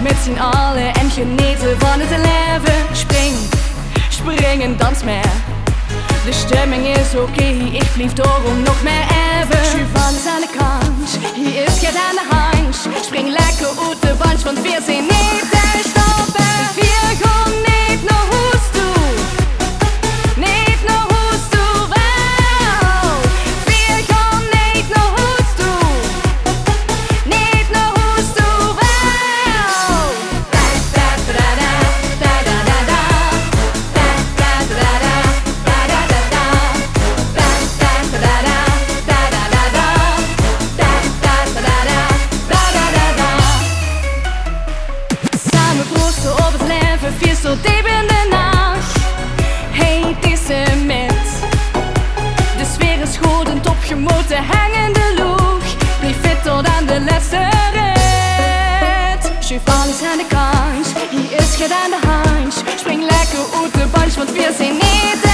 met z'n allen en genieten van het leven. Spring en dans meer. De stemming is oké, ik blijf daarom nog meer even. Schuivan is aan de kant, hier is het aan de hand. Spring lekker uit de band, want we zijn niet te stoppen. We gaan niet naar huis toe. Niet naar huis toe, wel. We gaan niet naar huis toe. Niet naar huis toe, wel. Samen proosten op het leven, vier zo diep in de nacht. Hey, het is een met. De sfeer is goed en topgemoten, hangende loeg. Blijf fit tot aan de laatste rit. Schuif alles aan de kant, hier is het aan de hand. Spring lekker uit de bunch, want we zijn niet